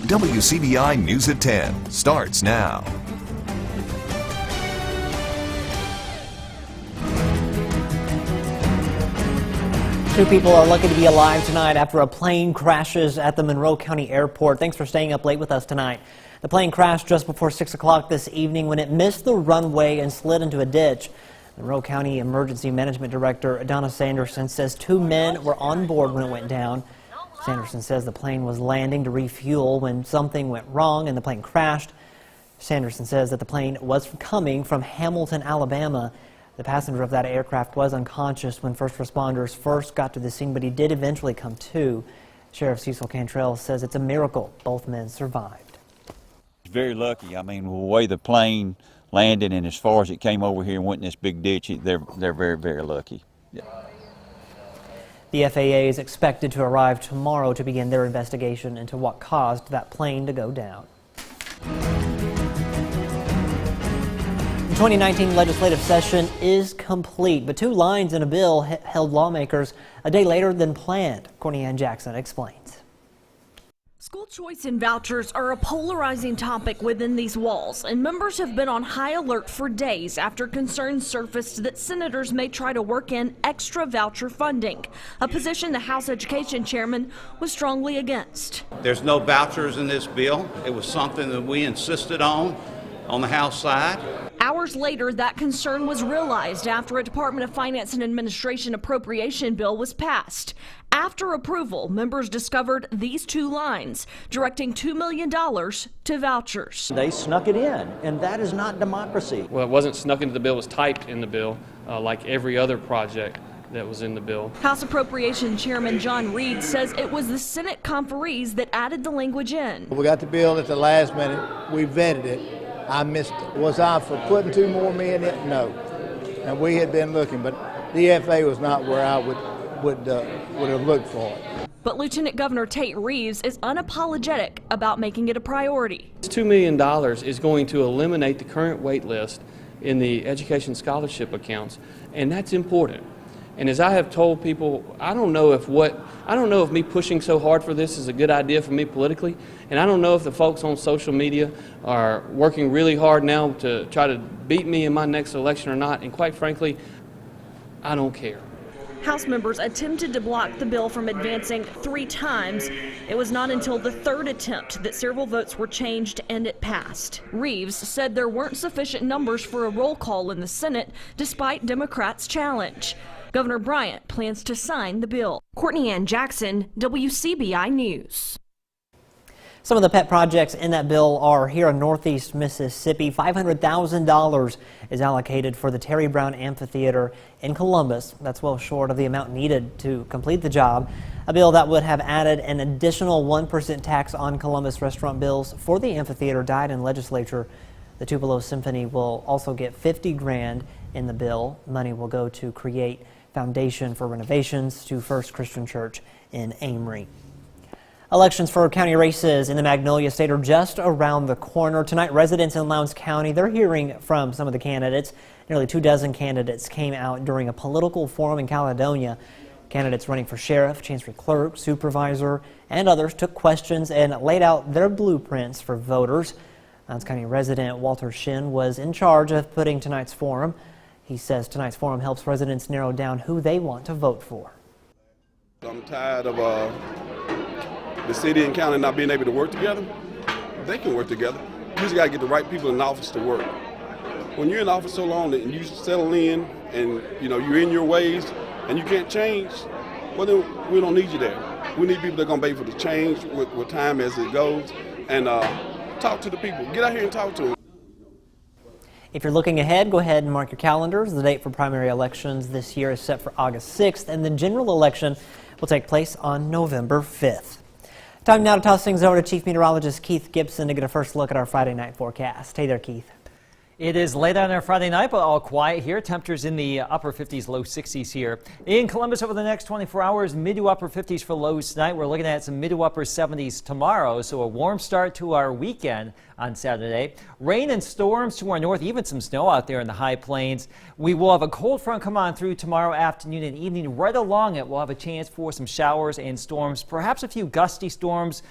WCBI News at 10 starts now. Two people are lucky to be alive tonight after a plane crashes at the Monroe County Airport. Thanks for staying up late with us tonight. The plane crashed just before 6 o'clock this evening when it missed the runway and slid into a ditch. Monroe County Emergency Management Director Donna Sanderson says 2 men were on board when it went down. Sanderson says the plane was landing to refuel when something went wrong and the plane crashed. Sanderson says that the plane was coming from Hamilton, Alabama. The passenger of that aircraft was unconscious when first responders first got to the scene, but he did eventually come to. Sheriff Cecil Cantrell says it's a miracle both men survived. Very lucky. I mean, the way the plane landed and as far as it came over here and went in this big ditch, they're very, very lucky. Yeah. The FAA is expected to arrive tomorrow to begin their investigation into what caused that plane to go down. The 2019 legislative session is complete, but 2 lines in a bill held lawmakers a day later than planned. Courtney Ann Jackson explains. School choice and vouchers are a polarizing topic within these walls, and members have been on high alert for days after concerns surfaced that senators may try to work in extra voucher funding, a position the House Education Chairman was strongly against. There's no vouchers in this bill. It was something that we insisted on the House side. Hours later, that concern was realized after a Department of Finance and Administration appropriation bill was passed. After approval, members discovered these 2 lines, directing $2 million to vouchers. They snuck it in, and that is not democracy. Well, it wasn't snuck into the bill, it was typed in the bill, like every other project that was in the bill. House Appropriation Chairman John Reed says it was the Senate conferees that added the language in. We got the bill at the last minute. We vetted it. I missed it. Was I for putting 2 more men in it? No. And we had been looking, but DFA was not where I would have looked for it. But Lieutenant Governor Tate Reeves is unapologetic about making it a priority. $2 million is going to eliminate the current wait list in the education scholarship accounts, and that's important. And as I have told people, I don't know if me pushing so hard for this is a good idea for me politically, and I don't know if the folks on social media are working really hard now to try to beat me in my next election or not, and quite frankly, I don't care. House members attempted to block the bill from advancing 3 times. It was not until the 3rd attempt that several votes were changed and it passed. Reeves said there weren't sufficient numbers for a roll call in the Senate, despite Democrats' challenge. Governor Bryant plans to sign the bill. Courtney Ann Jackson, WCBI News. Some of the pet projects in that bill are here in Northeast Mississippi. $500,000 is allocated for the Terry Brown Amphitheater in Columbus. That's well short of the amount needed to complete the job. A bill that would have added an additional 1% tax on Columbus restaurant bills for the amphitheater died in legislature. The Tupelo Symphony will also get $50 grand in the bill. Money will go to create foundation for renovations to First Christian Church in Amory. Elections for county races in the Magnolia State are just around the corner. Tonight, residents in Lowndes County, they're hearing from some of the candidates. Nearly 24 candidates came out during a political forum in Caledonia. Candidates running for sheriff, chancery clerk, supervisor, and others took questions and laid out their blueprints for voters. Lowndes County resident Walter Shin was in charge of putting tonight's forum. He says tonight's forum helps residents narrow down who they want to vote for. I'm tired of the city and county not being able to work together. They can work together. You just got to get the right people in office to work. When you're in office so long and you settle in and you're in your ways and you can't change, well then we don't need you there. We need people that are going to be able to change with time as it goes and talk to the people. Get out here and talk to them. If you're looking ahead, go ahead and mark your calendars. The date for primary elections this year is set for August 6th, and the general election will take place on November 5th. Time now to toss things over to Chief Meteorologist Keith Gibson to get a first look at our Friday night forecast. Hey there, Keith. It is late on our Friday night, but all quiet here. Temperatures in the upper 50s, low 60s here. In Columbus over the next 24 hours, mid to upper 50s for lows tonight. We're looking at some mid to upper 70s tomorrow, so a warm start to our weekend on Saturday. Rain and storms to our north, even some snow out there in the high plains. We will have a cold front come on through tomorrow afternoon and evening. Right along it, we'll have a chance for some showers and storms, perhaps a few gusty storms.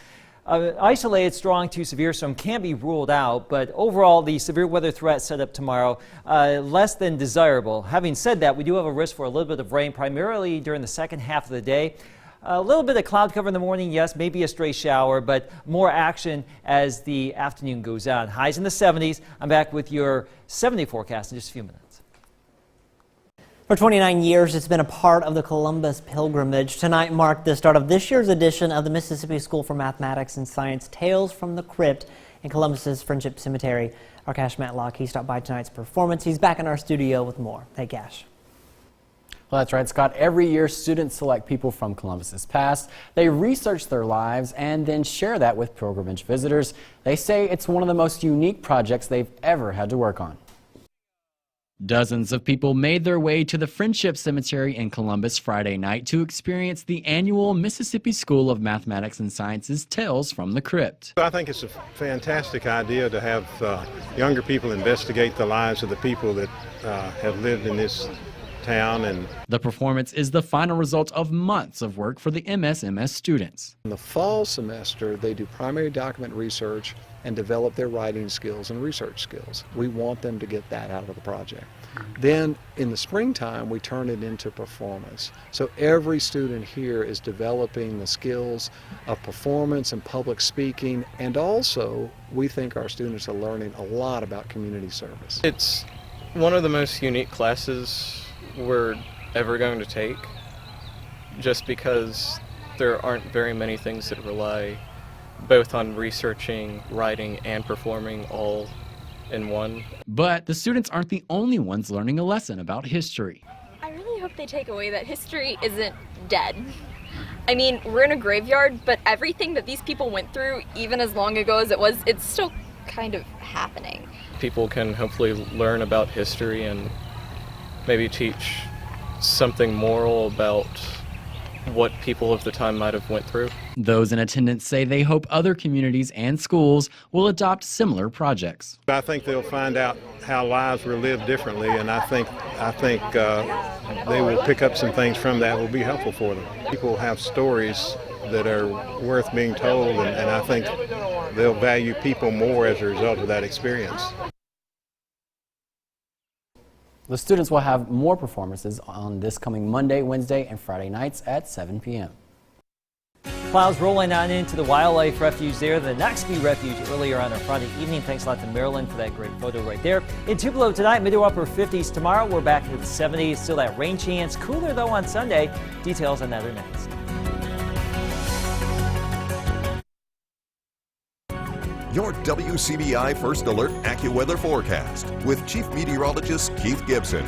Isolated strong to severe storm can be ruled out, but overall the severe weather threat set up tomorrow less than desirable. Having said that, we do have a risk for a little bit of rain, primarily during the second half of the day. A little bit of cloud cover in the morning, yes, maybe a stray shower, but more action as the afternoon goes on. Highs in the 70s. I'm back with your 70 forecast in just a few minutes. For 29 years, it's been a part of the Columbus pilgrimage. Tonight marked the start of this year's edition of the Mississippi School for Mathematics and Science Tales from the Crypt in Columbus's Friendship Cemetery. Our Cash Matlock, he stopped by tonight's performance. He's back in our studio with more. Hey, Cash. Well, that's right, Scott. Every year, students select people from Columbus's past. They research their lives and then share that with pilgrimage visitors. They say it's one of the most unique projects they've ever had to work on. Dozens of people made their way to the Friendship Cemetery in Columbus Friday night to experience the annual Mississippi School of Mathematics and Sciences Tales from the Crypt. I think it's a fantastic idea to have younger people investigate the lives of the people that have lived in this town. And the performance is the final result of months of work for the MS students. In the fall semester, they do primary document research and develop their writing skills and research skills. We want them to get that out of the project. Then in the springtime, we turn it into performance. So every student here is developing the skills of performance and public speaking, and also we think our students are learning a lot about community service. It's one of the most unique classes we're ever going to take, just because there aren't very many things that rely both on researching, writing, and performing all in one. But the students aren't the only ones learning a lesson about history. I really hope they take away that history isn't dead. I mean, we're in a graveyard, but everything that these people went through, even as long ago as it was, it's still kind of happening. People can hopefully learn about history and maybe teach something moral about what people of the time might have went through. Those in attendance say they hope other communities and schools will adopt similar projects. I think they'll find out how lives were lived differently, and I think they will pick up some things from that will be helpful for them. People have stories that are worth being told, and I think they'll value people more as a result of that experience. The students will have more performances on this coming Monday, Wednesday, and Friday nights at 7 p.m. Clouds rolling on into the wildlife refuge there, the Noxubee Refuge earlier on a Friday evening. Thanks a lot to Marilyn for that great photo right there. In Tupelo tonight, mid to upper 50s. Tomorrow, we're back into the 70s. Still that rain chance. Cooler though on Sunday. Details on that are next. Your WCBI First Alert AccuWeather forecast with Chief Meteorologist Keith Gibson.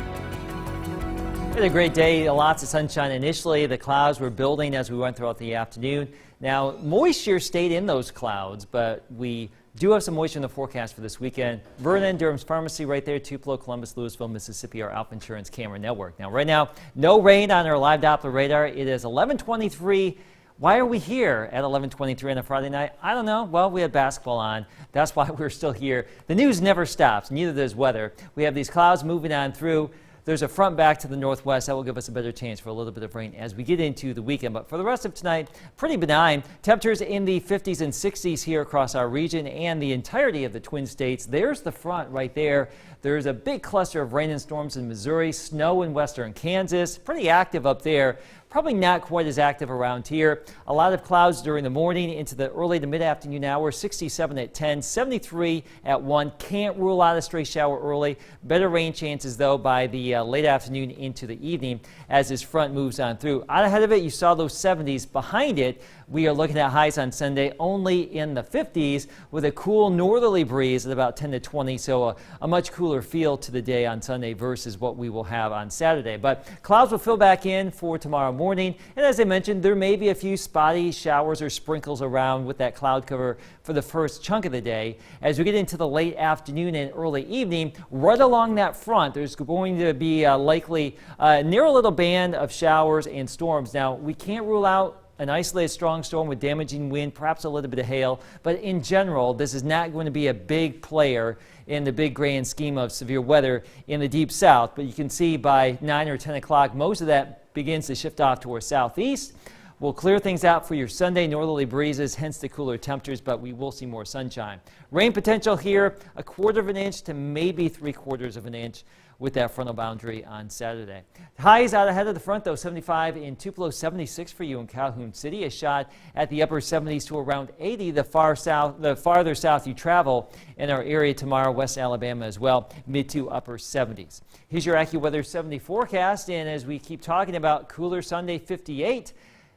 We had a great day, lots of sunshine initially. The clouds were building as we went throughout the afternoon. Now, moisture stayed in those clouds, but we do have some moisture in the forecast for this weekend. Vernon, Durham's Pharmacy right there, Tupelo, Columbus, Louisville, Mississippi, our Alp Insurance camera network. Now, right now, no rain on our live Doppler radar. It is 11:23. Why are we here at 11:23 on a Friday night? I don't know. Well, we had basketball on. That's why we're still here. The news never stops. Neither does weather. We have these clouds moving on through. There's a front back to the northwest that will give us a better chance for a little bit of rain as we get into the weekend. But for the rest of tonight, pretty benign. Temperatures in the 50s and 60s here across our region and the entirety of the Twin States. There's the front right there. There's a big cluster of rain and storms in Missouri, snow in western Kansas. Pretty active up there. Probably not quite as active around here. A lot of clouds during the morning into the early to mid-afternoon hours. 67 at 10, 73 at 1. Can't rule out a stray shower early. Better rain chances, though, by the late afternoon into the evening as this front moves on through. Out ahead of it, you saw those 70s. Behind it, we are looking at highs on Sunday only in the 50s with a cool northerly breeze at about 10 to 20. So a much cooler feel to the day on Sunday versus what we will have on Saturday. But clouds will fill back in for tomorrow morning. And as I mentioned, there may be a few spotty showers or sprinkles around with that cloud cover for the first chunk of the day. As we get into the late afternoon and early evening, right along that front, there's going to be likely a narrow little band of showers and storms. Now, we can't rule out an isolated strong storm with damaging wind, perhaps a little bit of hail, but in general, this is not going to be a big player in the big grand scheme of severe weather in the deep south. But you can see by 9 or 10 o'clock, most of that begins to shift off towards southeast. will clear things out for your Sunday. Northerly breezes, hence the cooler temperatures, but we will see more sunshine. Rain potential here, 1/4 of an inch to maybe 3/4 of an inch with that frontal boundary on Saturday. Highs out ahead of the front, though. 75 in Tupelo, 76 for you in Calhoun City. A shot at the upper 70s to around 80 the farther south you travel in our area tomorrow. West Alabama as well, mid to upper 70s. Here's your AccuWeather 70 forecast, and as we keep talking about cooler Sunday, 58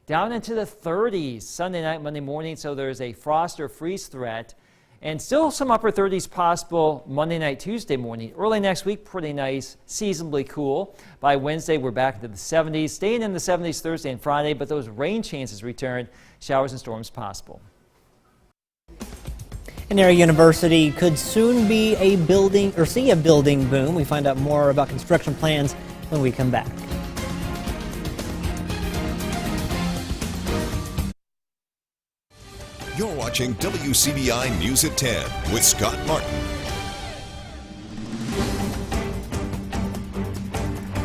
down into the 30s Sunday night, Monday morning, so there's a frost or freeze threat. And still some upper 30s possible Monday night, Tuesday morning. Early next week, pretty nice, seasonably cool. By Wednesday, we're back into the 70s, staying in the 70s Thursday and Friday, but those rain chances return, showers and storms possible. Area University could soon be a building or see a building boom. We find out more about construction plans when we come back. You're watching WCBI News at 10 with Scott Martin.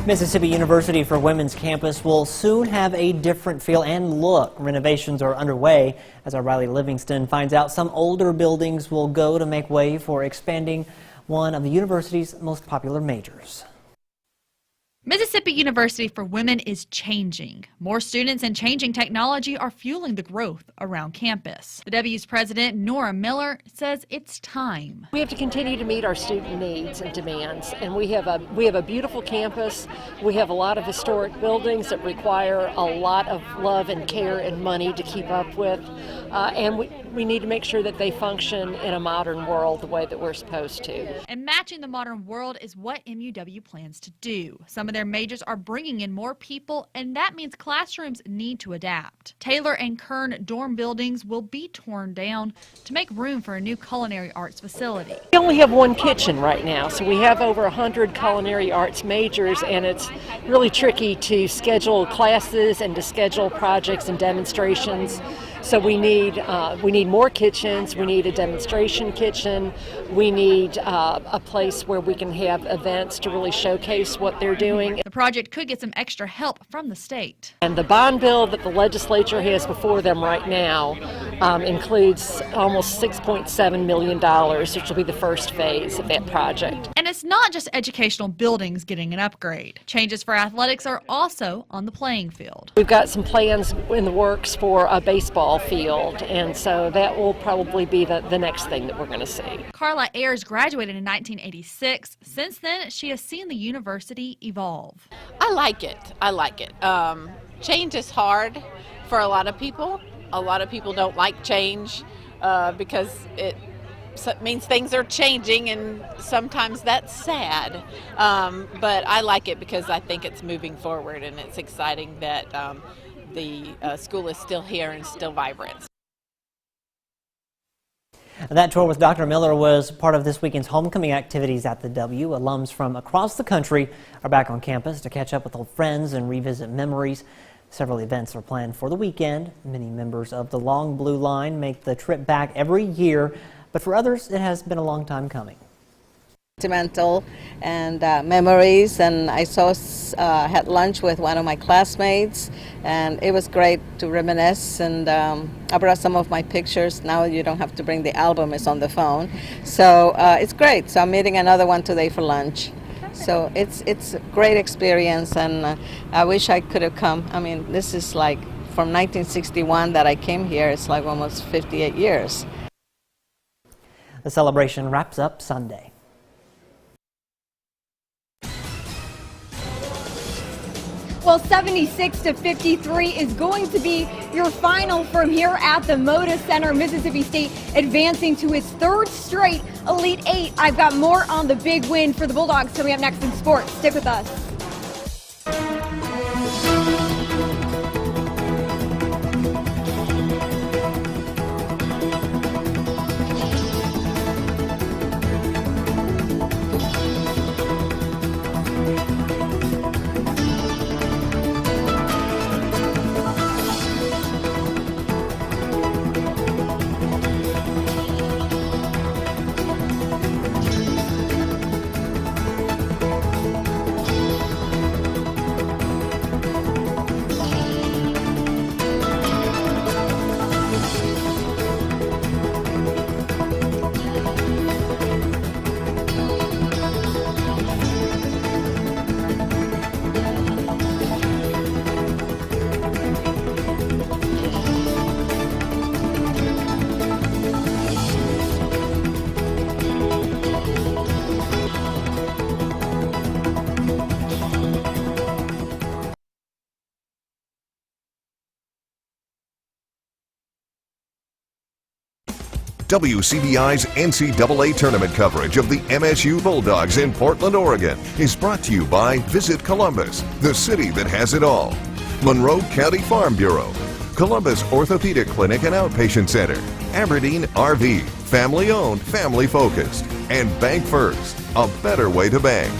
Mississippi University for Women's campus will soon have a different feel and look. Renovations are underway. As our Riley Livingston finds out, some older buildings will go to make way for expanding one of the university's most popular majors. Mississippi University for Women is changing. More students and changing technology are fueling the growth around campus. The W's president, Nora Miller, says it's time. We have to continue to meet our student needs and demands, and we have a beautiful campus. We have a lot of historic buildings that require a lot of love and care and money to keep up with, and we need to make sure that they function in a modern world the way that we're supposed to. And matching the modern world is what MUW plans to do. Some of their majors are bringing in more people, and that means classrooms need to adapt. Taylor and Kern dorm buildings will be torn down to make room for a new culinary arts facility. We only have one kitchen right now, so we have over 100 culinary arts majors, and it's really tricky to schedule classes and to schedule projects and demonstrations. So we need more kitchens, we need a demonstration kitchen, we need a place where we can have events to really showcase what they're doing. The project could get some extra help from the state. And the bond bill that the legislature has before them right now includes almost $6.7 million, which will be the first phase of that project. And it's not just educational buildings getting an upgrade. Changes for athletics are also on the playing field. We've got some plans in the works for a baseball field, and so that will probably be the next thing that we're going to see. Carla Ayers graduated in 1986. Since then, she has seen the university evolve. I like it. Change is hard for a lot of people. A lot of people don't like change because it means things are changing, and sometimes that's sad. But I like it because I think it's moving forward, and it's exciting that the school is still here and still vibrant. That tour with Dr. Miller was part of this weekend's homecoming activities at the W. Alums from across the country are back on campus to catch up with old friends and revisit memories. Several events are planned for the weekend. Many members of the Long Blue Line make the trip back every year, but for others it has been a long time coming. Sentimental and memories, and I had lunch with one of my classmates, and it was great to reminisce, and I brought some of my pictures. Now you don't have to bring the album, it's on the phone, so it's great. So I'm meeting another one today for lunch. So it's a great experience, and I wish I could have come. I mean, this is like from 1961 that I came here. It's like almost 58 years. The celebration wraps up Sunday. Well, 76-53 is going to be your final from here at the Moda Center. Mississippi State advancing to its third straight Elite Eight. I've got more on the big win for the Bulldogs coming up next in sports. Stick with us. WCBI's NCAA tournament coverage of the MSU Bulldogs in Portland, Oregon is brought to you by Visit Columbus, the city that has it all. Monroe County Farm Bureau, Columbus Orthopedic Clinic and Outpatient Center, Aberdeen RV, family owned, family focused, and Bank First, a better way to bank.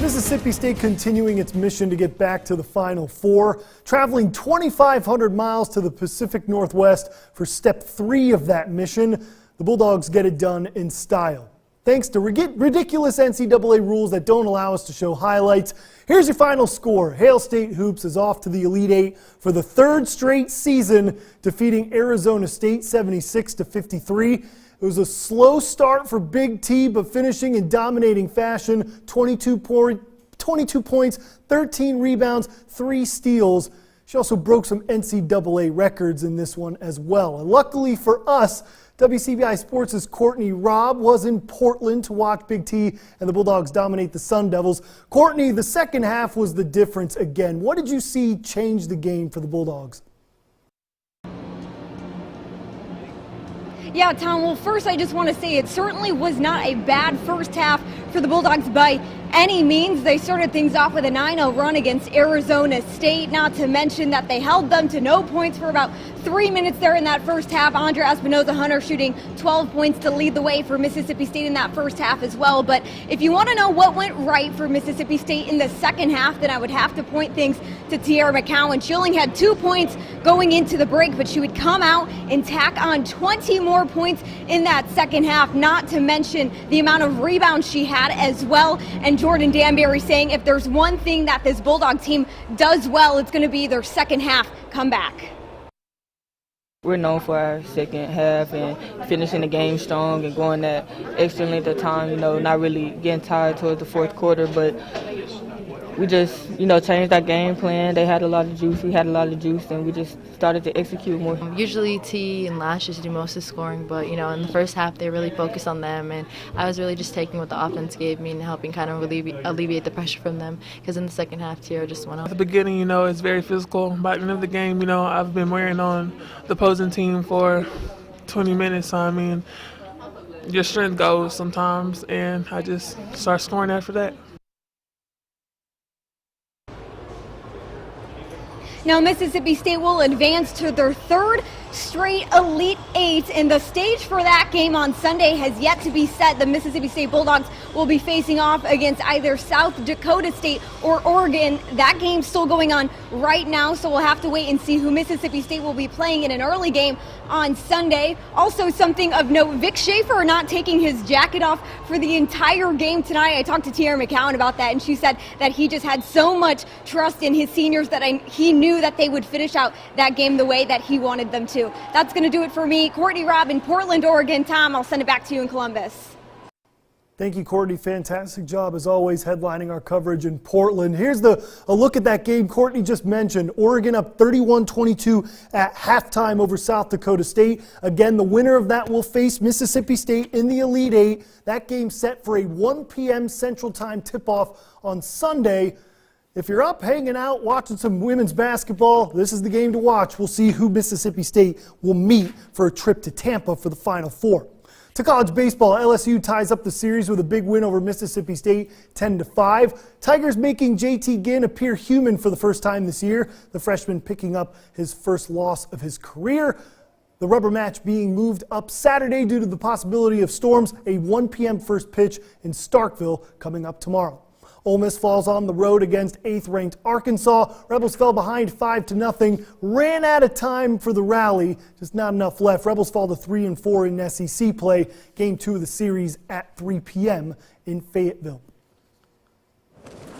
Mississippi State continuing its mission to get back to the Final Four, traveling 2,500 miles to the Pacific Northwest for step 3 of that mission. The Bulldogs get it done in style. Thanks to ridiculous NCAA rules that don't allow us to show highlights, here's your final score. Hail State Hoops is off to the Elite Eight for the 3rd straight season, defeating Arizona State 76-53. It was a slow start for Big T, but finishing in dominating fashion, 22 points, 13 rebounds, 3 steals. She also broke some NCAA records in this one as well. And luckily for us, WCBI Sports' Courtney Robb was in Portland to watch Big T and the Bulldogs dominate the Sun Devils. Courtney, the second half was the difference again. What did you see change the game for the Bulldogs? Yeah, Tom, well, first I just want to say it certainly was not a bad first half for the Bulldogs by any means. They started things off with a 9-0 run against Arizona State, not to mention that they held them to no points for about 3 minutes there in that first half. Andrea Espinoza-Hunter shooting 12 points to lead the way for Mississippi State in that first half as well. But if you want to know what went right for Mississippi State in the second half, then I would have to point things to Tiara McCowan. She only had 2 points going into the break, but she would come out and tack on 20 more points in that second half, not to mention the amount of rebounds she had as well. And Jordan Danbury saying if there's one thing that this Bulldog team does well, it's going to be their second half comeback. We're known for our second half and finishing the game strong and going that extra length of time, you know, not really getting tired towards the fourth quarter, but we just, you know, changed our game plan. They had a lot of juice, we had a lot of juice, and we just started to execute more. Usually T and Lash just do most of the scoring, but, you know, in the first half they really focused on them, and I was really just taking what the offense gave me and helping kind of alleviate the pressure from them, because in the second half, Tiara just went up. At the beginning, you know, it's very physical. By the end of the game, you know, I've been wearing on the opposing team for 20 minutes, so I mean, your strength goes sometimes, and I just start scoring after that. Now Mississippi State will advance to their 3rd straight Elite Eight, and the stage for that game on Sunday has yet to be set. The Mississippi State Bulldogs will be facing off against either South Dakota State or Oregon. That game's still going on right now, so we'll have to wait and see who Mississippi State will be playing in an early game on Sunday. Also, something of note, Vic Schaefer not taking his jacket off for the entire game tonight. I talked to Tiara McCowan about that, and she said that he just had so much trust in his seniors that he knew that they would finish out that game the way that he wanted them to. That's going to do it for me. Courtney Robb in Portland, Oregon. Tom, I'll send it back to you in Columbus. Thank you, Courtney. Fantastic job, as always, headlining our coverage in Portland. Here's a look at that game Courtney just mentioned. Oregon up 31-22 at halftime over South Dakota State. Again, the winner of that will face Mississippi State in the Elite Eight. That game set for a 1 p.m. Central Time tip-off on Sunday. If you're up hanging out watching some women's basketball, this is the game to watch. We'll see who Mississippi State will meet for a trip to Tampa for the Final Four. To college baseball, LSU ties up the series with a big win over Mississippi State, 10-5. Tigers making JT Ginn appear human for the first time this year. The freshman picking up his first loss of his career. The rubber match being moved up Saturday due to the possibility of storms. A 1 p.m. first pitch in Starkville coming up tomorrow. Ole Miss falls on the road against 8th-ranked Arkansas. Rebels fell behind 5-0, ran out of time for the rally, just not enough left. Rebels fall to 3-4 in SEC play. Game 2 of the series at 3 p.m. in Fayetteville.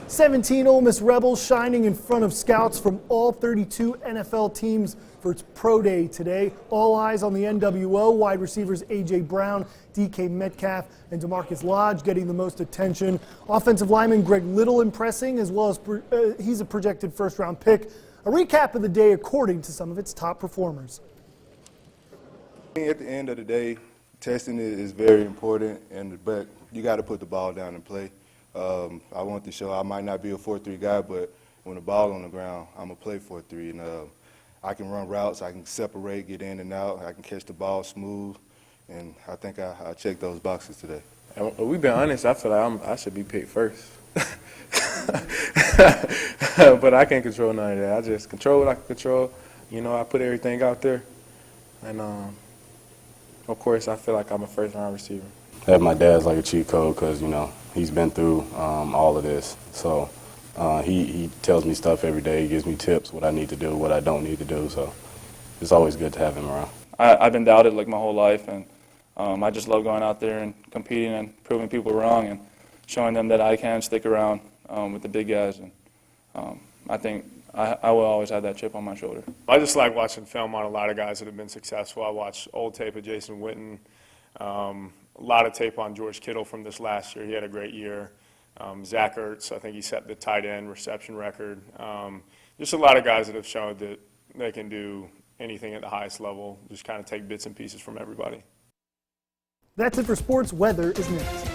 17 Ole Miss Rebels shining in front of scouts from all 32 NFL teams for its Pro Day today. All eyes on the NWO. Wide receivers A.J. Brown, DK Metcalf, and DeMarcus Lodge getting the most attention. Offensive lineman Greg Little impressing, as well as he's a projected first-round pick. A recap of the day according to some of its top performers. At the end of the day, testing is very important, but you got to put the ball down and play. I want to show I might not be a 4-3 guy, but when the ball on the ground, I'm going to play 4-3. And I can run routes, I can separate, get in and out, I can catch the ball smooth, and I think I checked those boxes today. And we've been honest, I feel like I should be picked first. But I can't control none of that. I just control what I can control. You know, I put everything out there. And, of course, I feel like I'm a first-round receiver. That my dad's like a cheat code because, you know, he's been through all of this. So he tells me stuff every day. He gives me tips, what I need to do, what I don't need to do. So it's always good to have him around. I've been doubted like my whole life, and I just love going out there and competing and proving people wrong and showing them that I can stick around with the big guys. And I think I will always have that chip on my shoulder. I just like watching film on a lot of guys that have been successful. I watched old tape of Jason Witten, a lot of tape on George Kittle from this last year. He had a great year. Zach Ertz, I think he set the tight end reception record. Just a lot of guys that have shown that they can do anything at the highest level, just kind of take bits and pieces from everybody. That's it for sports. Weather is next.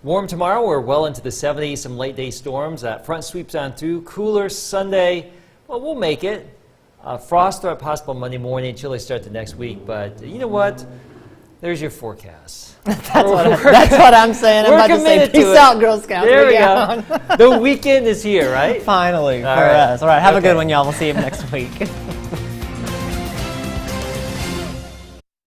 Warm tomorrow. We're well into the 70s, some late day storms. That front sweeps on through. Cooler Sunday. Well, we'll make it. Frost threat possible Monday morning. Chilly start the next week. But you know what? There's your forecast. That's what I'm saying. I'm about to say, peace out, Girl Scouts. There we go. The weekend is here, right? Finally, for us. All right, have a good one, y'all. We'll see you next week.